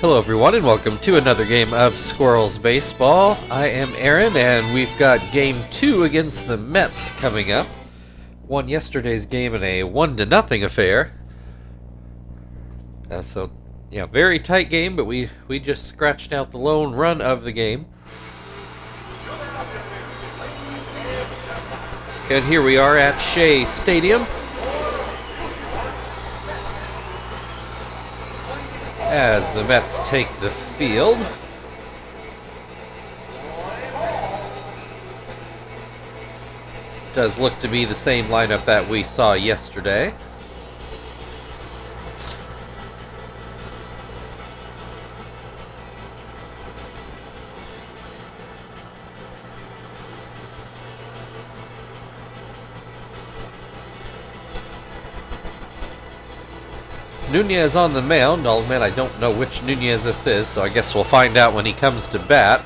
Hello everyone and welcome to another game of Squirrels Baseball. I am Aaron and we've got game 2 against the Mets coming up. Won yesterday's game in a 1-0 affair. Very tight game, but we just scratched out the lone run of the game. And here we are at Shea Stadium. As the Mets take the field. Does look to be the same lineup that we saw yesterday. Nunez on the mound. I'll admit I don't know which Nunez this is, so I guess we'll find out when he comes to bat.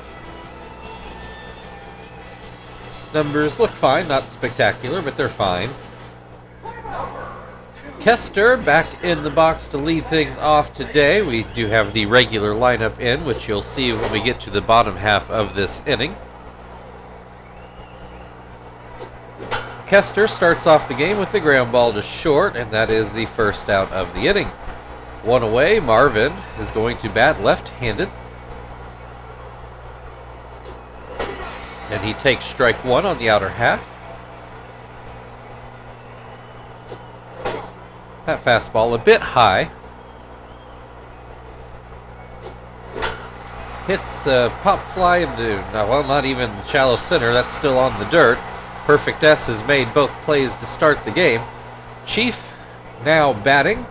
Numbers look fine, not spectacular, but they're fine. Kester back in the box to lead things off today. We do have the regular lineup in, which you'll see when we get to the bottom half of this inning. Kester starts off the game with the ground ball to short, and that is the first out of the inning. One away, Marvin is going to bat left-handed. And he takes strike one on the outer half. That fastball a bit high. Hits a pop fly into, not even shallow center, that's still on the dirt. Perfect S has made both plays to start the game. Chief now batting.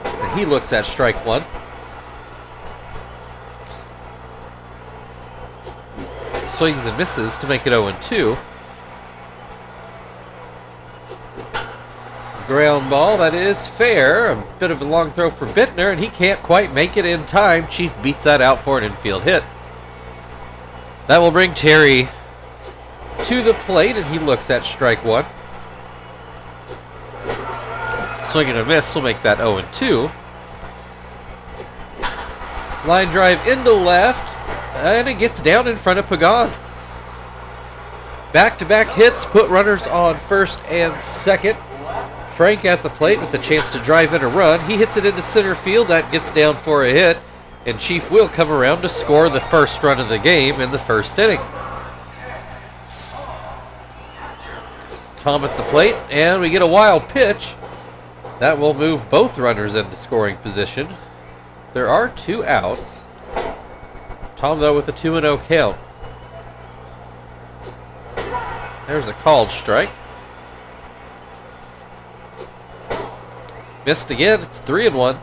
And he looks at strike one. Swings and misses to make it 0-2. Ground ball, that is fair. A bit of a long throw for Bittner, and he can't quite make it in time. Chief beats that out for an infield hit. That will bring Terry to the plate, and he looks at strike one. Swing and a miss will make that 0-2. Line drive into left, and it gets down in front of Pagan. Back-to-back hits put runners on first and second. Frank at the plate with the chance to drive in a run. He hits it into center field. That gets down for a hit, and Chief will come around to score the first run of the game in the first inning. Tom at the plate, and we get a wild pitch. That will move both runners into scoring position. There are 2 outs. Tom, though, with a 2-0 count. There's a called strike. Missed again. It's 3-1.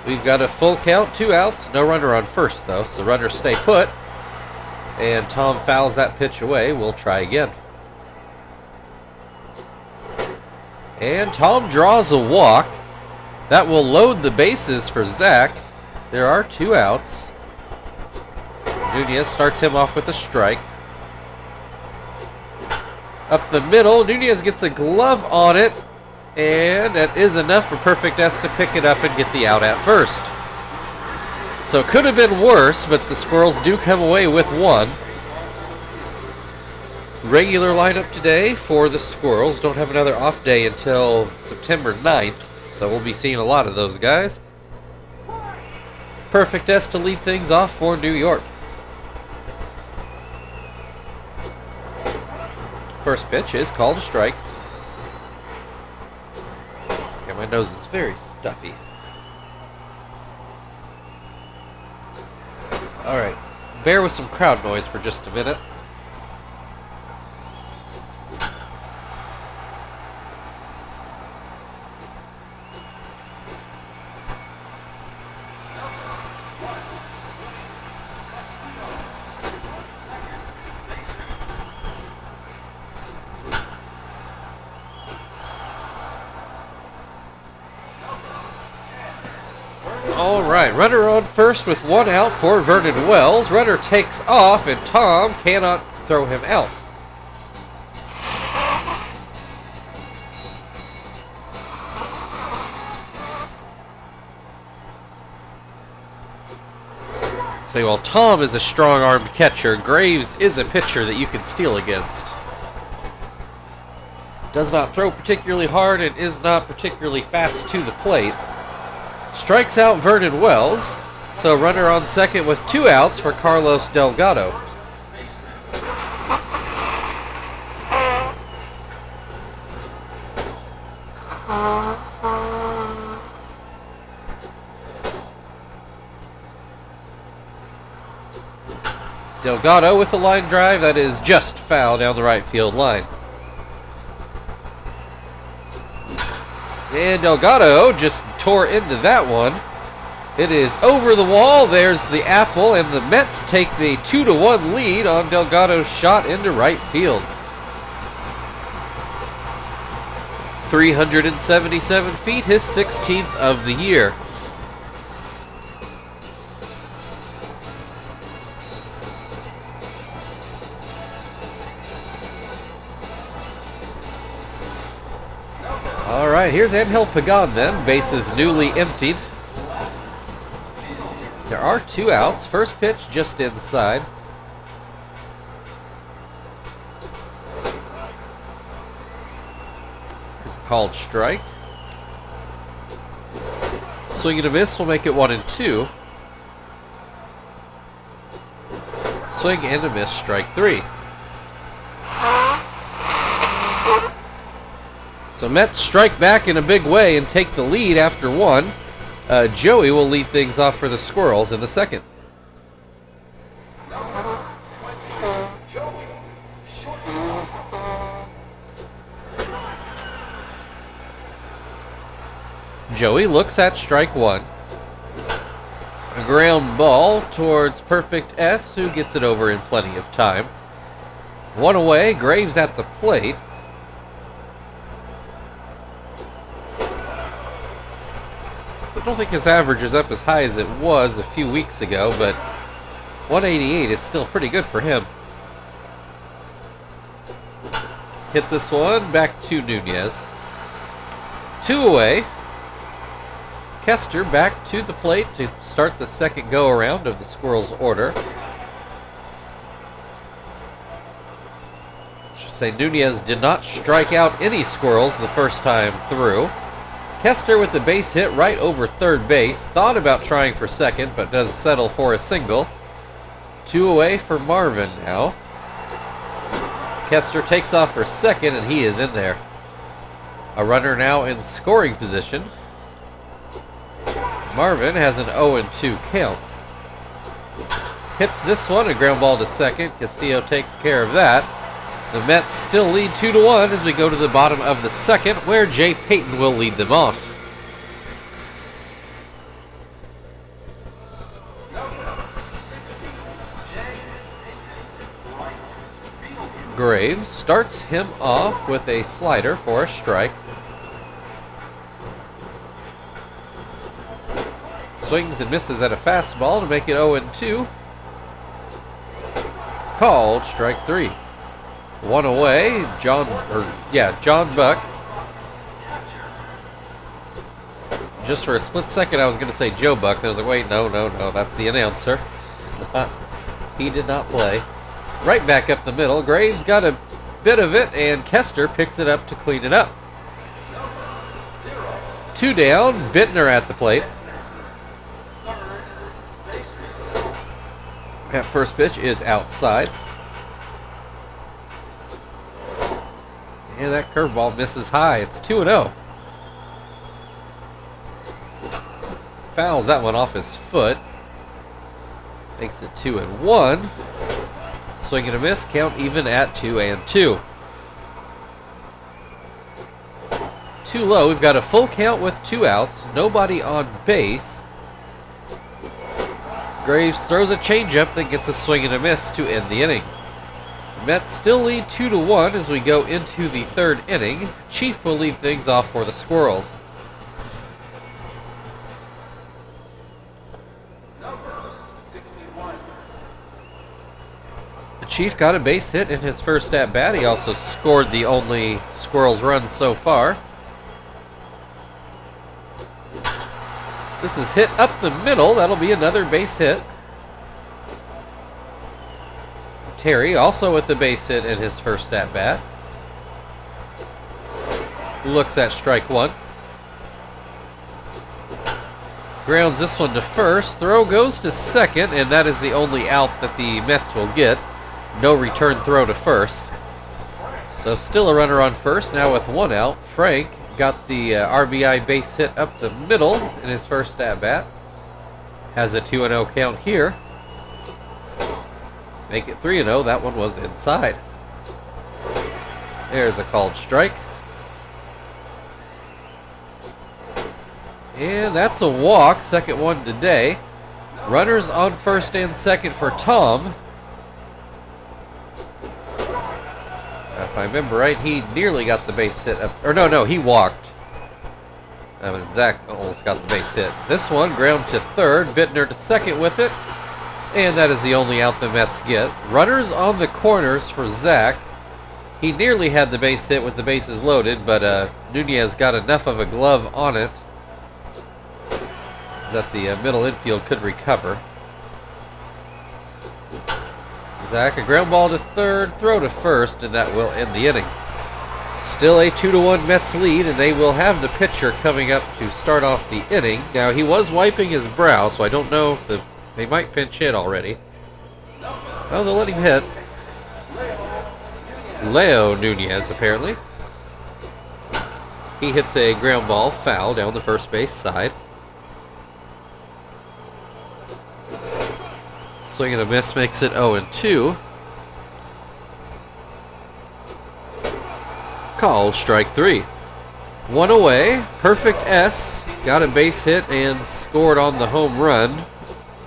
We've got a full count, 2 outs. No runner on first, though, so runners stay put. And Tom fouls that pitch away. We'll try again. And Tom draws a walk. That will load the bases for Zach. There are 2 outs. Nunez starts him off with a strike. Up the middle, Nunez gets a glove on it. And that is enough for Perfect S to pick it up and get the out at first. So it could have been worse, but the Squirrels do come away with 1. Regular lineup today for the Squirrels. Don't have another off day until September 9th, so we'll be seeing a lot of those guys. Perfect S to lead things off for New York. First pitch is called a strike. Yeah, my nose is very stuffy. Alright, bear with some crowd noise for just a minute. Alright, runner on first with 1 out for Vernon Wells. Runner takes off and Tom cannot throw him out. Say, well, Tom is a strong-armed catcher. Graves is a pitcher that you can steal against. Does not throw particularly hard and is not particularly fast to the plate. Strikes out Vernon Wells. So runner on second with 2 outs for Carlos Delgado. Delgado with the line drive that is just foul down the right field line. And Delgado just tore into that one. It is over the wall. There's the apple, and the Mets take the 2-1 lead on Delgado's shot into right field. 377 feet, his 16th of the year. All right, here's Angel Pagan then. Bases newly emptied. There are 2 outs. First pitch just inside. Here's a called strike. Swing and a miss will make it 1-2. Swing and a miss, strike 3. So Mets strike back in a big way and take the lead after 1. Joey will lead things off for the Squirrels in the second. Joey looks at strike 1. A ground ball towards Perfect S, who gets it over in plenty of time. 1 away, Graves at the plate. I don't think his average is up as high as it was a few weeks ago, but 188 is still pretty good for him. Hits this one, back to Nunez. 2 away. Kester back to the plate to start the second go-around of the Squirrels' order. I should say Nunez did not strike out any Squirrels the first time through. Kester with the base hit right over third base. Thought about trying for second, but does settle for a single. 2 away for Marvin now. Kester takes off for second, and he is in there. A runner now in scoring position. Marvin has an 0-2 count. Hits this one, a ground ball to second. Castillo takes care of that. The Mets still lead 2-1 as we go to the bottom of the second, where Jay Payton will lead them off. Graves starts him off with a slider for a strike. Swings and misses at a fastball to make it 0-2. Called strike 3. 1 away, John Buck. Just for a split second, I was going to say Joe Buck. I was like, wait, no, that's the announcer. He did not play. Right back up the middle. Graves got a bit of it, and Kester picks it up to clean it up. 2 down, Bittner at the plate. That first pitch is outside. And that curveball misses high. It's 2-0. Fouls that one off his foot. Makes it 2-1. Swing and a miss. Count even at 2-2. Too low. We've got a full count with 2 outs. Nobody on base. Graves throws a changeup that gets a swing and a miss to end the inning. Mets still lead 2-1 as we go into the third inning. Chief will lead things off for the Squirrels. The Chief got a base hit in his first at-bat. He also scored the only Squirrels run so far. This is hit up the middle. That'll be another base hit. Terry, also with the base hit in his first at-bat. Looks at strike one. Grounds this one to first. Throw goes to second, and that is the only out that the Mets will get. No return throw to first. So still a runner on first, now with one out. Frank got the RBI base hit up the middle in his first at-bat. Has a 2-0 count here. Make it 3-0. That one was inside. There's a called strike. And that's a walk. Second one today. Runners on first and second for Tom. If I remember right, he nearly got the base hit up. Or no, he walked. Zach almost got the base hit. This one, ground to third. Bittner to second with it. And that is the only out the Mets get. Runners on the corners for Zach. He nearly had the base hit with the bases loaded, but Nunez got enough of a glove on it that the middle infield could recover. Zach, a ground ball to third, throw to first, and that will end the inning. Still a 2-1 Mets lead, and they will have the pitcher coming up to start off the inning. Now, he was wiping his brow, so I don't know if they might pinch hit already. Oh, they'll let him hit. Leo Nunez, apparently. He hits a ground ball foul down the first base side. Swing and a miss makes it 0-2. Call strike three. One away. Perfect S. Got a base hit and scored on the home run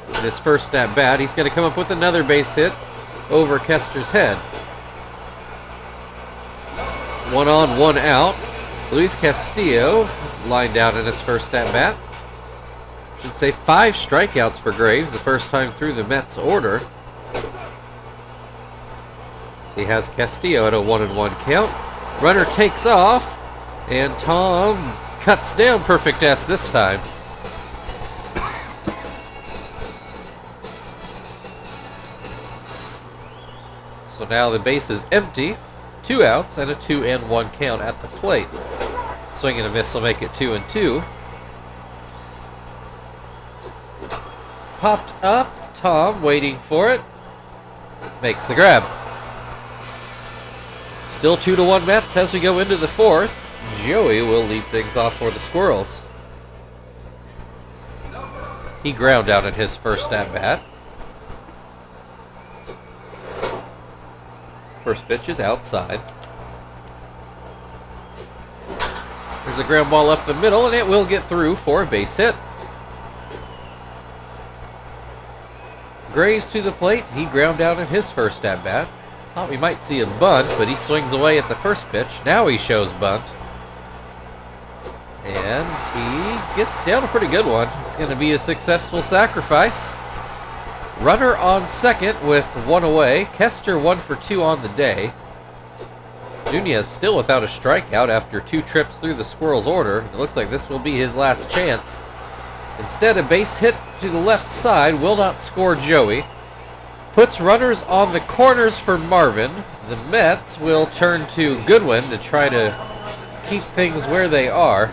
in his first at bat. He's going to come up with another base hit over Kester's head. 1 on, 1 out. Luis Castillo lined out in his first at bat. Should say 5 strikeouts for Graves, the first time through the Mets order. So he has Castillo at a 1-1 count. Runner takes off, and Tom cuts down perfect S this time. So now the base is empty. 2 outs and a 2-1 count at the plate. Swing and a miss will make it 2-2. Popped up, Tom waiting for it. Makes the grab. Still 2-1 Mets as we go into the fourth. Joey will lead things off for the Squirrels. He ground out at his first at-bat. First pitch is outside. There's a ground ball up the middle, and it will get through for a base hit. Graves to the plate. He ground out at his first at-bat. Thought we might see a bunt, but he swings away at the first pitch. Now he shows bunt. And he gets down a pretty good one. It's going to be a successful sacrifice. Runner on second with 1 away. Kester 1 for 2 on the day. Nunez still without a strikeout after 2 trips through the Squirrels' order. It looks like this will be his last chance. Instead, a base hit to the left side will not score Joey. Puts runners on the corners for Marvin. The Mets will turn to Goodwin to try to keep things where they are.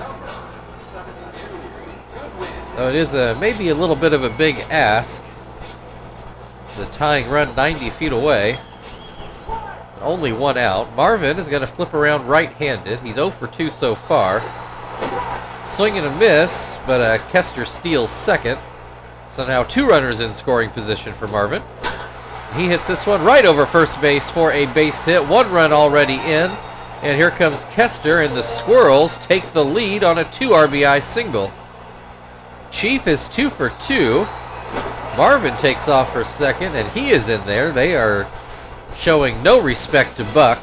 So it is maybe a little bit of a big ask. The tying run 90 feet away. Only 1 out. Marvin is going to flip around right-handed. He's 0 for 2 so far. Swing and a miss, but Kester steals second. So now 2 runners in scoring position for Marvin. He hits this one right over first base for a base hit. 1 run already in. And here comes Kester, and the Squirrels take the lead on a 2 RBI single. Chief is 2 for 2. Marvin takes off for second, and he is in there. They are showing no respect to Buck.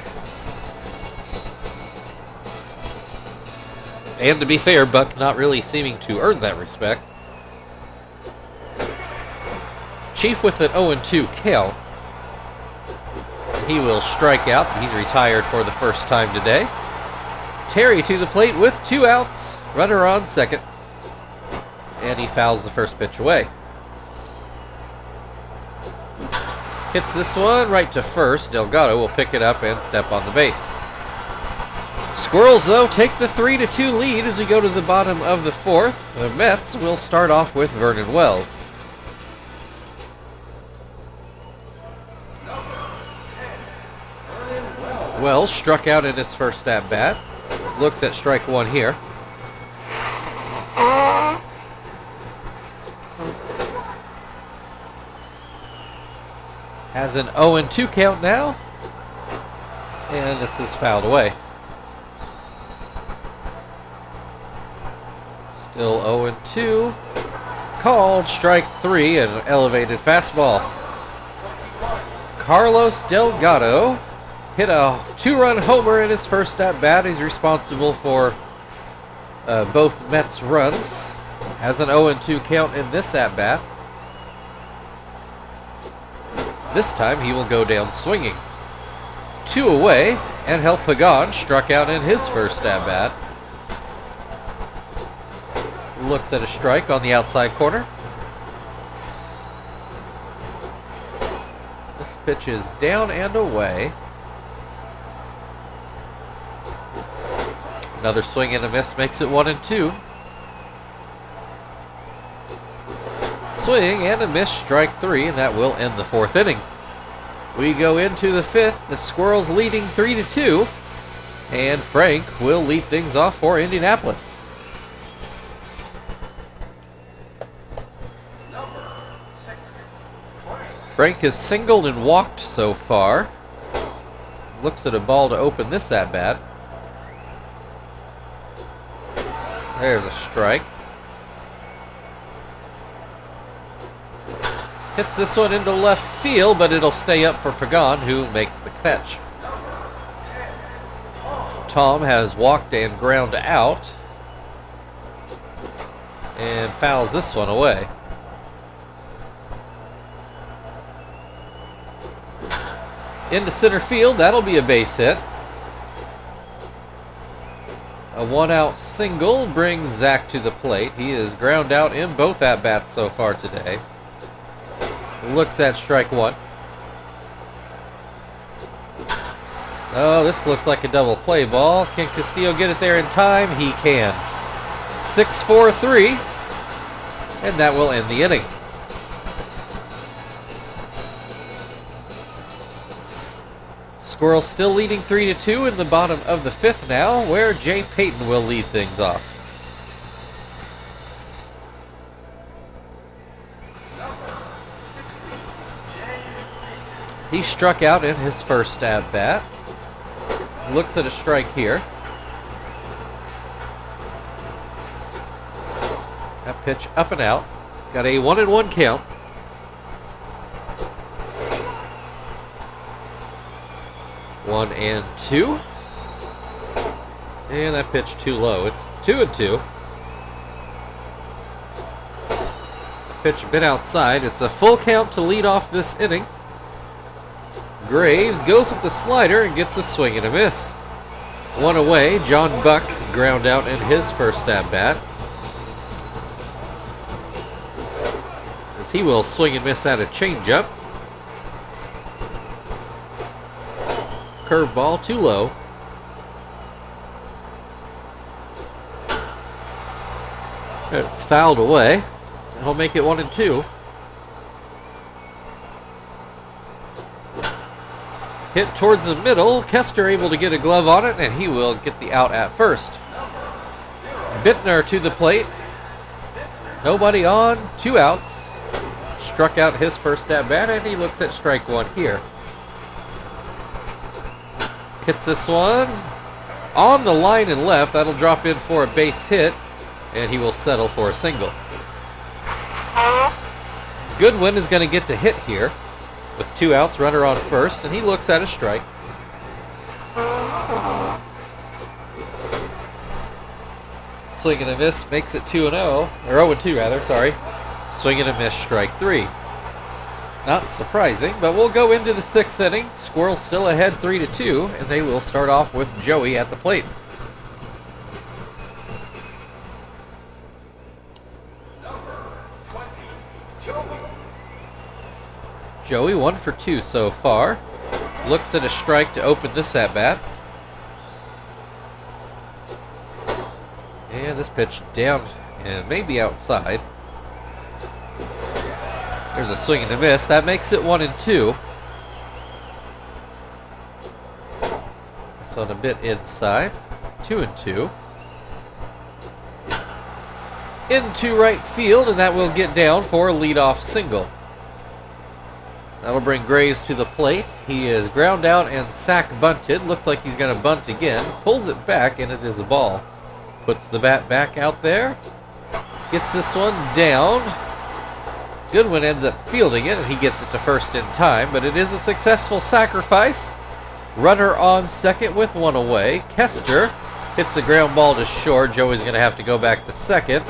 And to be fair, Buck not really seeming to earn that respect. Chief with an 0-2 count. He will strike out. He's retired for the first time today. Terry to the plate with 2 outs. Runner on second. And he fouls the first pitch away. Hits this one right to first. Delgado will pick it up and step on the base. Squirrels, though, take the 3-2 lead as we go to the bottom of the fourth. The Mets will start off with Vernon Wells. Wells struck out in his first at-bat. Looks at strike one here. Has an 0-2 count now. And this is fouled away. Still 0-2. Called strike three, an elevated fastball. Carlos Delgado hit a 2-run homer in his first at-bat. He's responsible for both Mets runs. Has an 0-2 count in this at-bat. This time he will go down swinging. 2 away, and Angel Pagan struck out in his first at-bat. Looks at a strike on the outside corner. This pitch is down and away. Another swing and a miss makes it 1-2. Swing and a miss, strike three, and that will end the fourth inning. We go into the fifth, the Squirrels leading 3-2, and Frank will lead things off for Indianapolis. Frank has singled and walked so far. Looks at a ball to open this at-bat. There's a strike. Hits this one into left field, but it'll stay up for Pagan, who makes the catch. Tom has walked and ground out and fouls this one away. Into center field, that'll be a base hit. A 1-out single brings Zach to the plate. He is ground out in both at-bats so far today. Looks at strike one. Oh, this looks like a double play ball. Can Castillo get it there in time? He can. 6-4-3, and that will end the inning. Squirrels still leading 3-2 in the bottom of the fifth now, where Jay Payton will lead things off. He struck out in his first at-bat. Looks at a strike here. That pitch up and out. Got a 1-1 count. One and two. And that pitch too low. It's 2-2. Pitch been outside. It's a full count to lead off this inning. Graves goes with the slider and gets a swing and a miss. One away. John Buck ground out in his first at-bat. As he will swing and miss at a changeup. Curveball too low. It's fouled away. That'll make it 1-2. Hit towards the middle. Kester able to get a glove on it, and he will get the out at first. Bittner to the plate. Nobody on. 2 outs. Struck out his first at-bat, and he looks at strike one here. Hits this one on the line and left. That'll drop in for a base hit, and he will settle for a single. Goodwin is going to get to hit here with 2 outs, runner on first, and he looks at a strike. Swing and a miss makes it 2-0, or 0-2 rather, sorry. Swing and a miss, strike three. Not surprising, but we'll go into the 6th inning. Squirrels still ahead 3-2, and they will start off with Joey at the plate. Joey 1 for 2 so far. Looks at a strike to open this at bat. And this pitch down and maybe outside. There's a swing and a miss. That makes it 1-2. So a bit inside. 2-2. Into right field, and that will get down for a leadoff single. That'll bring Graves to the plate. He is ground out and sack bunted. Looks like he's going to bunt again. Pulls it back, and it is a ball. Puts the bat back out there. Gets this one down. Goodwin ends up fielding it, and he gets it to first in time, but it is a successful sacrifice. Runner on second with one away. Kester hits the ground ball to short. Joey's going to have to go back to second.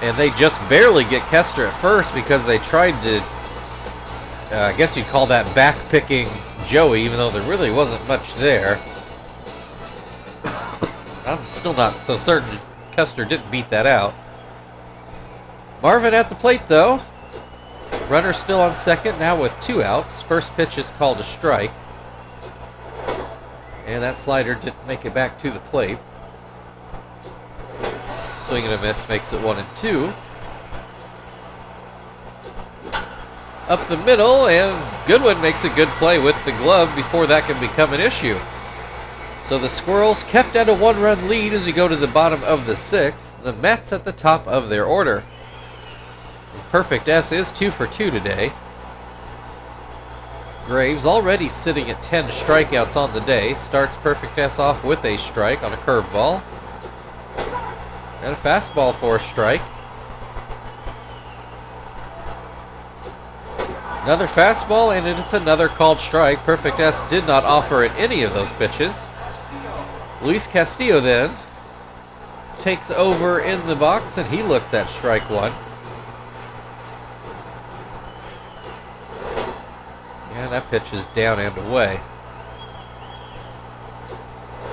And they just barely get Kester at first because they tried to, I guess you'd call that back-picking Joey, even though there really wasn't much there. I'm still not so certain Kester didn't beat that out. Marvin at the plate, though. Runner still on second, now with 2 outs. First pitch is called a strike. And that slider didn't make it back to the plate. Swing and a miss makes it 1-2. Up the middle, and Goodwin makes a good play with the glove before that can become an issue. So the Squirrels kept at a 1-run lead as we go to the bottom of the 6th. The Mets at the top of their order. Perfect S is 2 for 2 today. Graves already sitting at 10 strikeouts on the day. Starts Perfect S off with a strike on a curveball. And a fastball for a strike. Another fastball, and it's another called strike. Perfect S did not offer at any of those pitches. Luis Castillo then takes over in the box, and he looks at strike 1. And that pitch is down and away.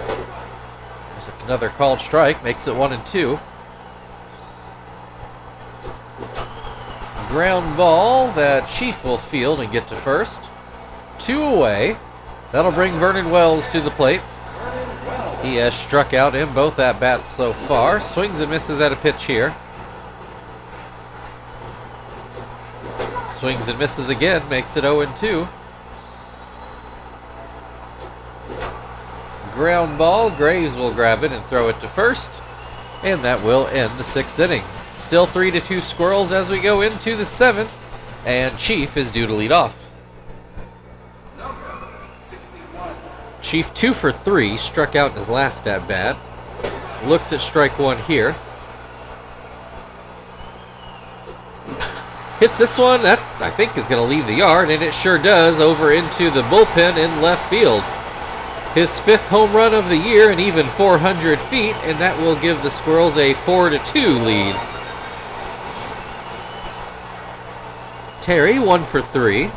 There's another called strike, makes it 1-2. Ground ball that Chief will field and get to first. 2 away. That'll bring Vernon Wells to the plate. He has struck out in both at-bats so far. Swings and misses at a pitch here. Swings and misses again, makes it 0-2. Ground ball, Graves will grab it and throw it to first. And that will end the 6th inning. Still 3-2 Squirrels as we go into the 7th. And Chief is due to lead off. Chief 2 for 3, struck out in his last at-bat. Looks at strike 1 here. Hits this one, that I think is going to leave the yard, and it sure does, over into the bullpen in left field. His 5th home run of the year and even 400 feet, and that will give the Squirrels a 4-2 lead. Terry 1 for 3.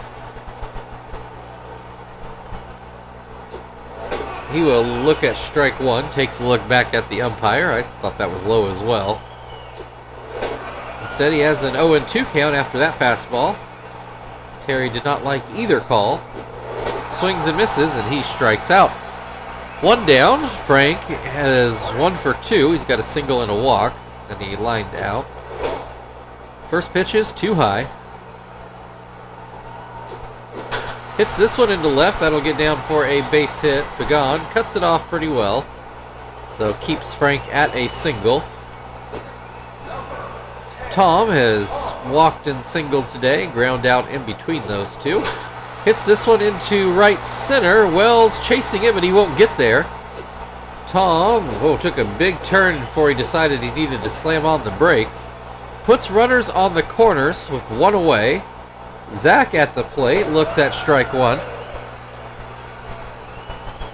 He will look at strike 1, takes a look back at the umpire. I thought that was low as well. Instead, he has an 0-2 count after that fastball. Terry did not like either call. Swings and misses, and he strikes out. 1 down. Frank has 1 for 2. He's got a single and a walk, and he lined out. First pitch is too high. Hits this one into left. That'll get down for a base hit. Pagan cuts it off pretty well. So keeps Frank at a single. Tom has walked and singled today. Ground out in between those two. Hits this one into right center. Wells chasing it, but he won't get there. Tom took a big turn before he decided he needed to slam on the brakes. Puts runners on the corners with 1 away. Zach at the plate, looks at strike 1.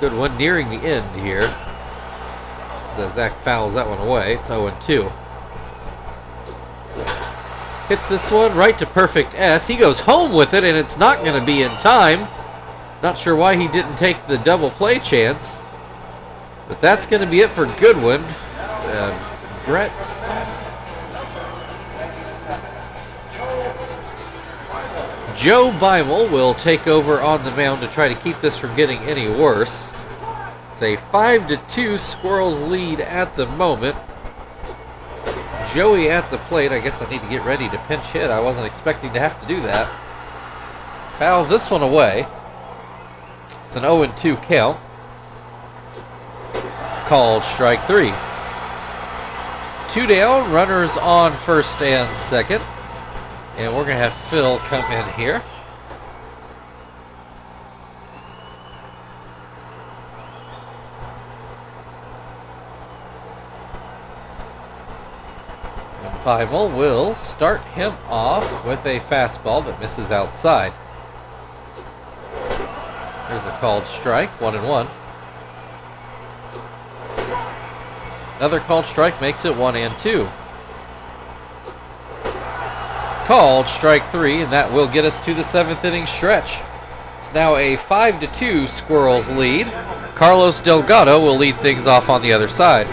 Good one nearing the end here. As Zach fouls that one away, it's 0-2. Hits this one right to Perfect S. He goes home with it, and it's not going to be in time. Not sure why he didn't take the double play chance. But that's going to be it for Goodwin. Joe Beimel will take over on the mound to try to keep this from getting any worse. It's a 5-2 Squirrels lead at the moment. Joey at the plate. I guess I need to get ready to pinch hit. I wasn't expecting to have to do that. Fouls this one away. It's an 0-2 count. Called strike 3. 2 down, runners on first and second. And we're going to have Phil come in here. And Beimel will start him off with a fastball that misses outside. There's a called strike, 1-1. Another called strike makes it 1-2. Called strike 3, and that will get us to the 7th inning stretch. It's now a 5-2 Squirrels lead. Carlos Delgado will lead things off on the other side.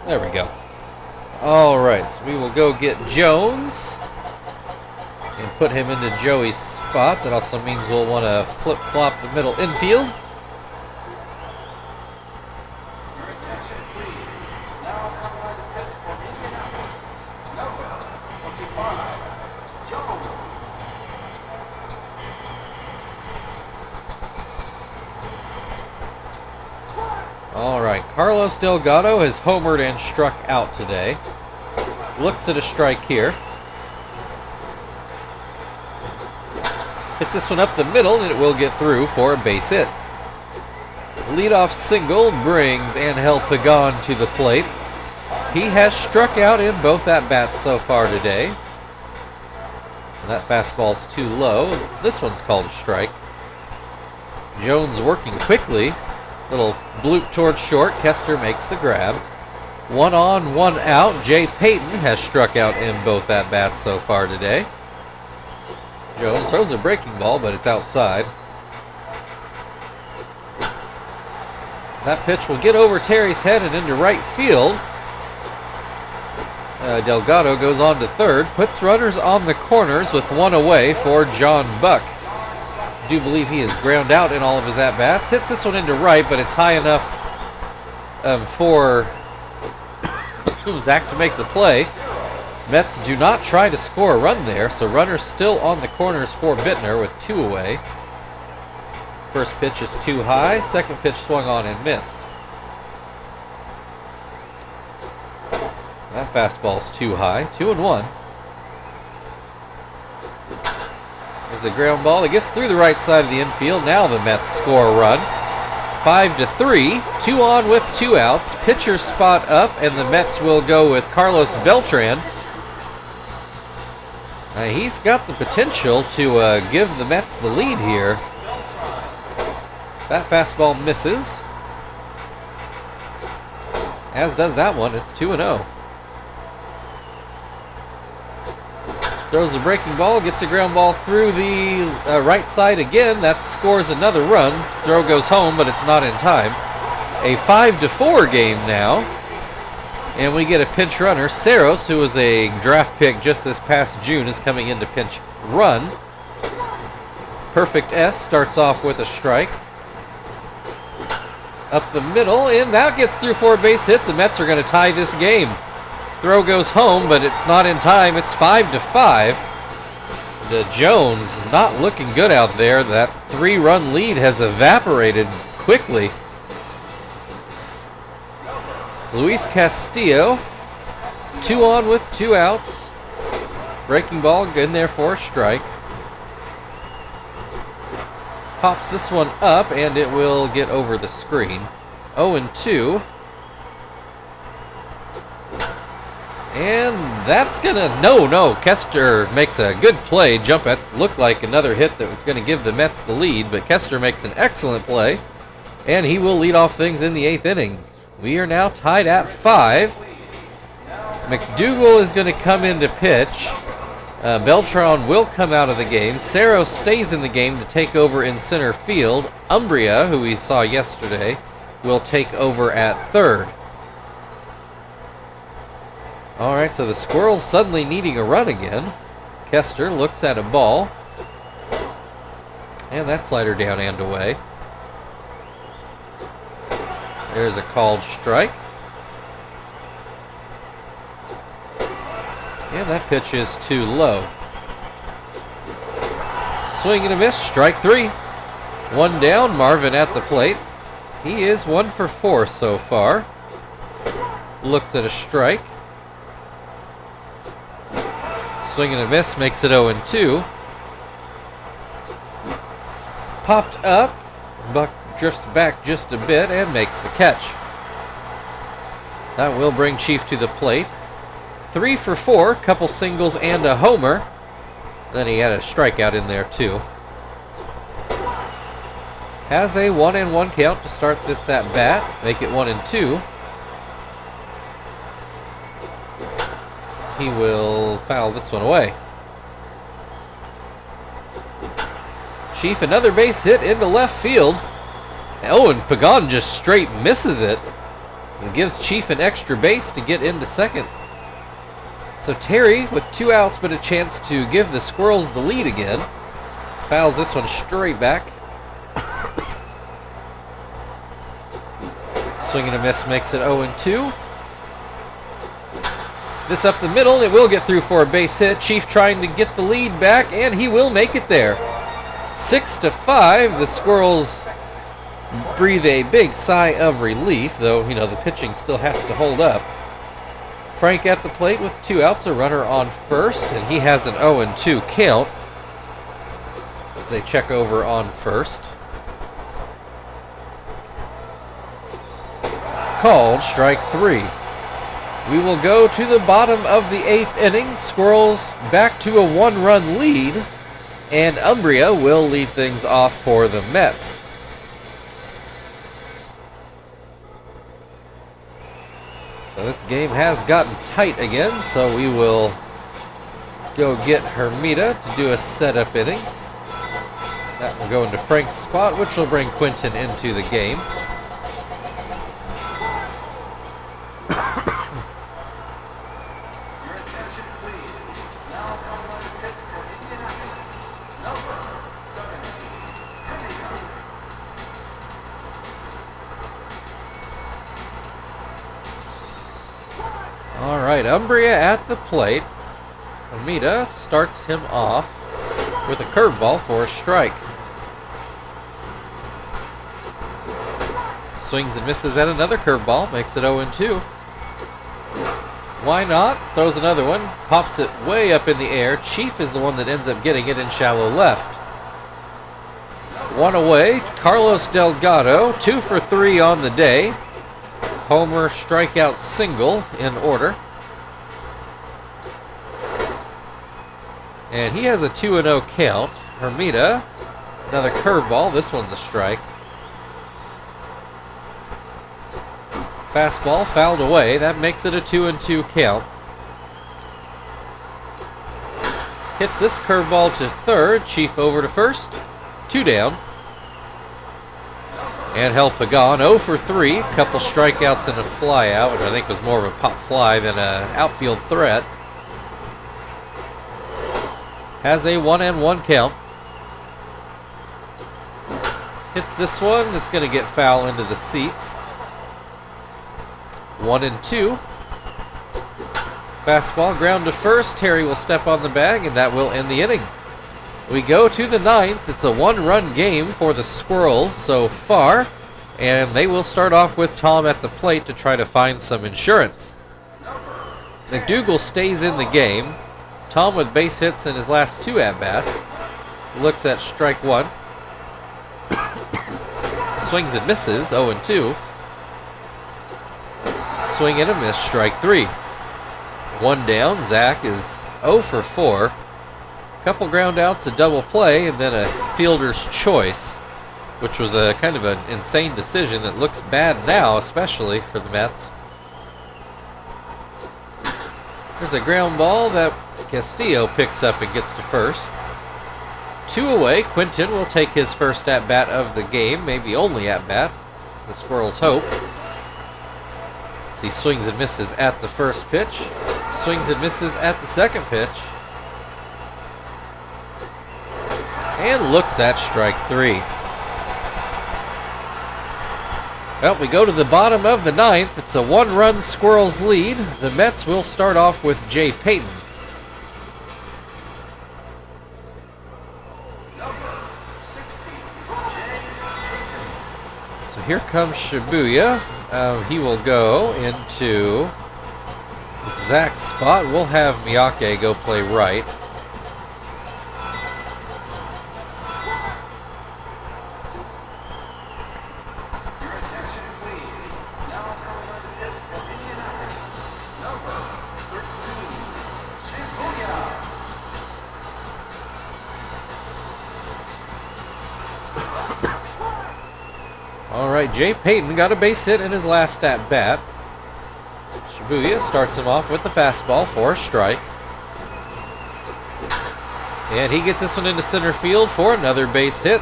There we go. All right, so we will go get Jones and put him into Joey's spot. That also means we'll want to flip-flop the middle infield. All right, Carlos Delgado has homered and struck out today. Looks at a strike here. Hits this one up the middle, and it will get through for a base hit. Leadoff single brings Angel Pagan to the plate. He has struck out in both at-bats so far today. And that fastball's too low. This one's called a strike. Jones working quickly. Little bloop towards short. Kester makes the grab. 1 on, 1 out. Jay Payton has struck out in both at-bats so far today. Jones throws a breaking ball, but it's outside. That pitch will get over Terry's head and into right field. Delgado goes on to third. Puts runners on the corners with 1 away for John Buck. I do believe he has ground out in all of his at-bats. Hits this one into right, but it's high enough for Zach to make the play. Mets do not try to score a run there, so runners still on the corners for Bittner with 2 away. First pitch is too high. Second pitch swung on and missed. That fastball's too high. 2-1. There's a ground ball. It gets through the right side of the infield. Now the Mets score a run. 5-3. 2 on with 2 outs. Pitcher spot up, and the Mets will go with Carlos Beltran. He's got the potential to give the Mets the lead here. That fastball misses. As does that one. It's 2-0. Throws a breaking ball, gets a ground ball through the right side again. That scores another run. Throw goes home, but it's not in time. A 5-4 game now. And we get a pinch runner. Saros, who was a draft pick just this past June, is coming in to pinch run. Perfect S starts off with a strike. Up the middle, and that gets through for a base hit. The Mets are going to tie this game. Throw goes home, but it's not in time. It's 5-5. The Jones not looking good out there. That 3-run lead has evaporated quickly. Luis Castillo, 2 on with 2 outs. Breaking ball in there for a strike. Pops this one up, and it will get over the screen. 0-2. And that's gonna... No. Kester makes a good play. Jump at... Looked like another hit that was going to give the Mets the lead, but Kester makes an excellent play. And he will lead off things in the 8th inning. We are now tied at 5. McDougal is going to come in to pitch. Beltran will come out of the game. Cerro stays in the game to take over in center field. Umbria, who we saw yesterday, will take over at third. Alright, so the Squirrels suddenly needing a run again. Kester looks at a ball. And that slider down and away. There's a called strike. And that pitch is too low. Swing and a miss, strike 3. One down, Marvin at the plate. He is 1 for 4 so far. Looks at a strike. Swing and a miss, makes it 0-2. Popped up. Buck drifts back just a bit and makes the catch. That will bring Chief to the plate. 3 for 4, couple singles and a homer. Then he had a strikeout in there too. Has a 1-1 count to start this at bat. Make it 1-2. He will foul this one away. Chief, another base hit into left field. Oh, and Pagan just straight misses it. And gives Chief an extra base to get into second. So Terry, with 2 outs but a chance to give the Squirrels the lead again, fouls this one straight back. Swing and a miss makes it 0-2. This up the middle, and it will get through for a base hit. Chief trying to get the lead back, and he will make it there. 6-5, the Squirrels breathe a big sigh of relief, though, you know, the pitching still has to hold up. Frank at the plate with 2 outs, a runner on first, and he has an 0-2 count as they check over on first. Called strike 3. We will go to the bottom of the 8th inning. Squirrels back to a 1-run lead, and Umbria will lead things off for the Mets. So this game has gotten tight again, so we will go get Hermida to do a setup inning. That will go into Frank's spot, which will bring Quinton into the game. Alright, Umbria at the plate. Amita starts him off with a curveball for a strike. Swings and misses at another curveball, makes it 0-2. Why not? Throws another one, pops it way up in the air. Chief is the one that ends up getting it in shallow left. 1 away, Carlos Delgado, 2 for 3 on the day. Homer, strikeout, single in order. And he has a 2-0 count. Hermida, another curveball. This one's a strike. Fastball fouled away. That makes it a 2-2 count. Hits this curveball to third. Chief over to first. 2 down. Angel Pagan, 0 for 3. Couple strikeouts and a fly out, which I think was more of a pop fly than an outfield threat. Has a 1-1 count. Hits this one. It's going to get foul into the seats. 1-2. Fastball, ground to first. Terry will step on the bag, and that will end the inning. We go to the 9th. It's a 1-run game for the Squirrels so far, and they will start off with Tom at the plate to try to find some insurance. McDougal stays in the game. Tom with base hits in his last 2 at-bats. Looks at strike 1. swings and misses, 0-2. Swing and a miss, strike 3. 1 down, Zach is 0 for 4. Couple ground outs, a double play, and then a fielder's choice, which was a kind of an insane decision. It looks bad now, especially for the Mets. There's a ground ball that Castillo picks up and gets to first. 2 away, Quinton will take his first at-bat of the game, maybe only at-bat. The Squirrels hope. So he swings and misses at the first pitch. Swings and misses at the second pitch. And looks at strike 3. Well, we go to the bottom of the 9th. It's a 1-run Squirrels lead. The Mets will start off with Jay Payton. So here comes Shibuya. He will go into Zach's spot. We'll have Miyake go play right. Alright, Jay Payton got a base hit in his last at-bat. Shibuya starts him off with the fastball for a strike. And he gets this one into center field for another base hit.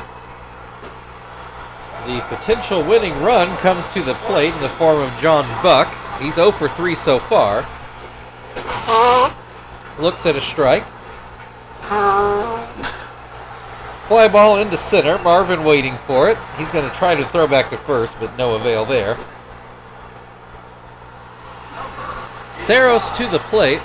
The potential winning run comes to the plate in the form of John Buck. He's 0 for 3 so far. Looks at a strike. Fly ball into center. Marvin waiting for it. He's going to try to throw back to first, but no avail there. Saros to the plate.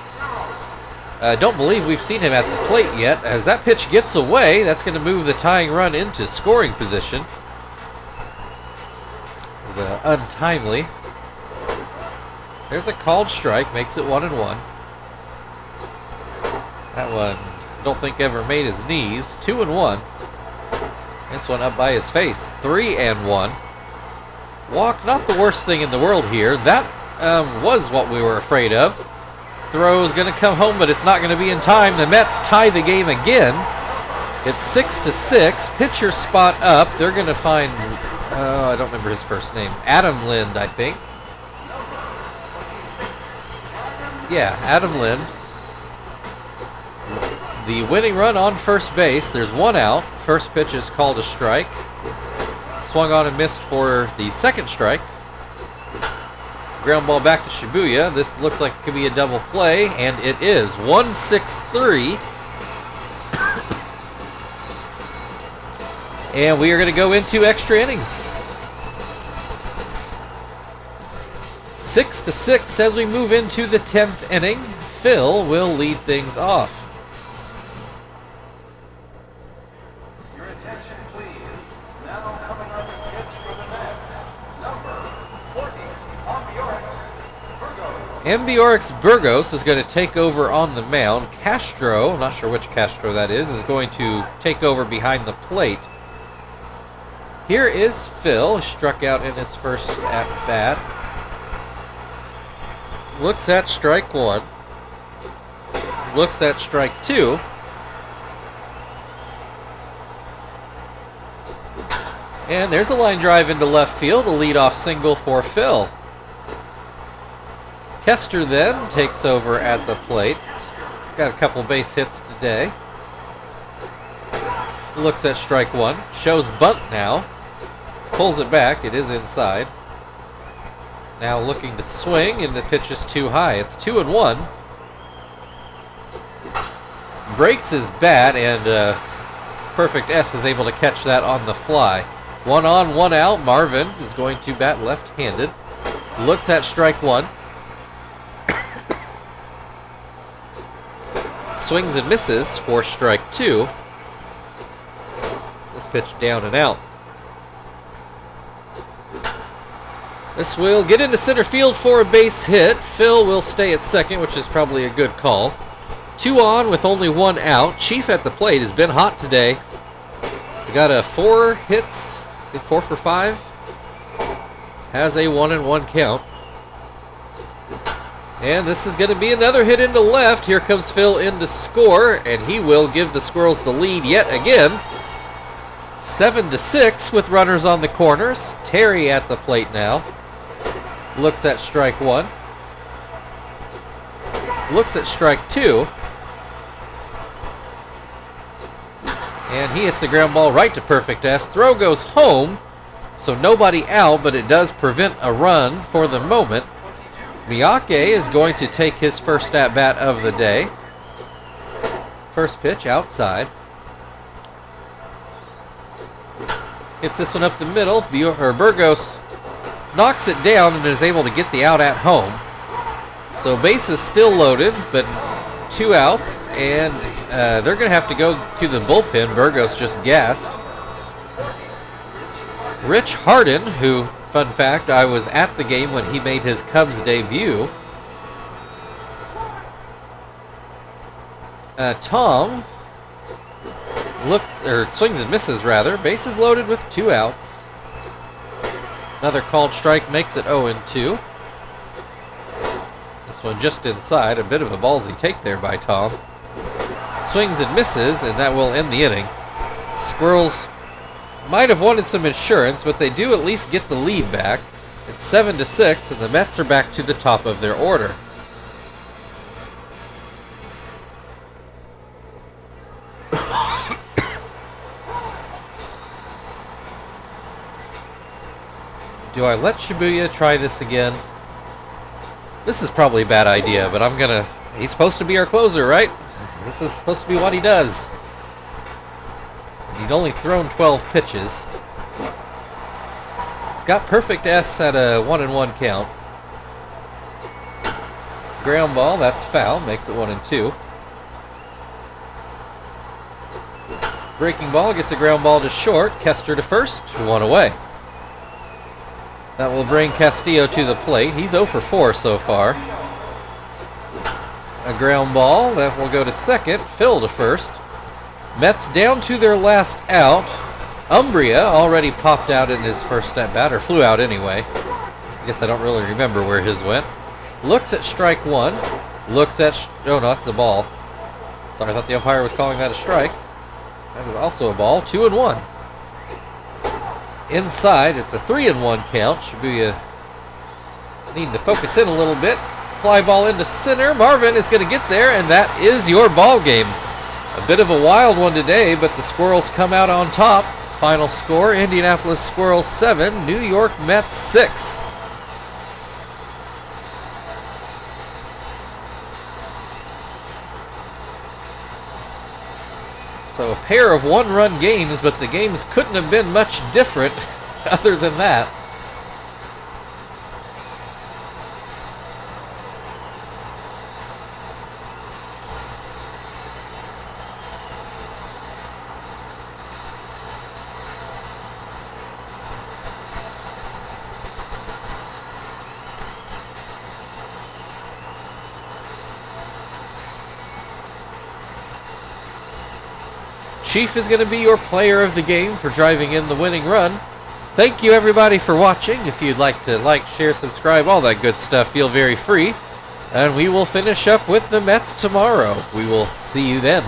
Don't believe we've seen him at the plate yet. As that pitch gets away, that's going to move the tying run into scoring position. It's untimely. There's a called strike, makes it 1-1. That one, I don't think ever made his knees. 2-1. This one up by his face. 3-1. Walk, not the worst thing in the world here. That was what we were afraid of. Throw is going to come home, but it's not going to be in time. The Mets tie the game again. It's 6-6. Pitcher spot up. They're going to find, I don't remember his first name. Adam Lind, I think. Yeah, Adam Lind. The winning run on first base. There's 1 out. First pitch is called a strike. Swung on and missed for the second strike. Ground ball back to Shibuya. This looks like it could be a double play, and it is. 1-6-3. And we are going to go into extra innings. 6-6 as we move into the 10th inning. Phil will lead things off. Your attention, please. Now coming up to pitch for the Mets. Number 40, Ambiorix Burgos is going to take over on the mound. Castro, I'm not sure which Castro that is going to take over behind the plate. Here is Phil, struck out in his first at-bat. Looks at strike 1. Looks at strike 2. And there's a line drive into left field, a leadoff single for Phil. Kester then takes over at the plate. He's got a couple base hits today. Looks at strike 1. Shows bunt now. Pulls it back. It is inside. Now looking to swing, and the pitch is too high. It's 2-1. Breaks his bat, and Perfect S is able to catch that on the fly. 1 on, 1 out. Marvin is going to bat left-handed. Looks at strike 1. Swings and misses for strike 2. This pitch down and out. This will get into center field for a base hit. Phil will stay at second, which is probably a good call. 2 on with only 1 out. Chief at the plate has been hot today. He's got 4 hits. I think 4 for 5. has a 1-1 count. And this is going to be another hit into left. Here comes Phil in to score, and he will give the Squirrels the lead yet again. 7-6 with runners on the corners. Terry at the plate now. Looks at strike one. Looks at strike two. And he hits a ground ball right to perfect S. Throw goes home, so nobody out, but it does prevent a run for the moment. Miyake is going to take his first at-bat of the day. First pitch outside. Hits this one up the middle. Burgos knocks it down and is able to get the out at home. So base is still loaded, but 2 outs, and they're going to have to go to the bullpen. Burgos just gassed. Rich Harden, who, fun fact, I was at the game when he made his Cubs debut. Tom swings and misses rather. Bases loaded with 2 outs. Another called strike makes it 0-2. This one just inside. A bit of a ballsy take there by Tom. Swings and misses, and that will end the inning. Squirrels might have wanted some insurance, but they do at least get the lead back. It's 7-6, and the Mets are back to the top of their order. Do I let Shibuya try this again? This is probably a bad idea, but I'm gonna... He's supposed to be our closer, right? This is supposed to be what he does. He'd only thrown 12 pitches. It's got perfect S at a 1-1 count. Ground ball, that's foul, makes it 1-2. Breaking ball gets a ground ball to short. Kester to first, 1 away. That will bring Castillo to the plate. He's 0 for 4 so far. A ground ball that will go to second. Phil to first. Mets down to their last out. Umbria already popped out in his first at-bat, or flew out anyway. I guess I don't really remember where his went. Looks at strike one. Looks at... oh, no, that's a ball. Sorry, I thought the umpire was calling that a strike. That is also a ball. 2-1. Inside, it's a 3-1 count. Shibuya needing to focus in a little bit. Fly ball into center. Marvin is going to get there, and that is your ball game. A bit of a wild one today, but the Squirrels come out on top. Final score, Indianapolis Squirrels 7, New York Mets 6. So a pair of one-run games, but the games couldn't have been much different other than that. Chief is going to be your player of the game for driving in the winning run. Thank you everybody for watching. If you'd like to like, share, subscribe, all that good stuff, feel very free. And we will finish up with the Mets tomorrow. We will see you then.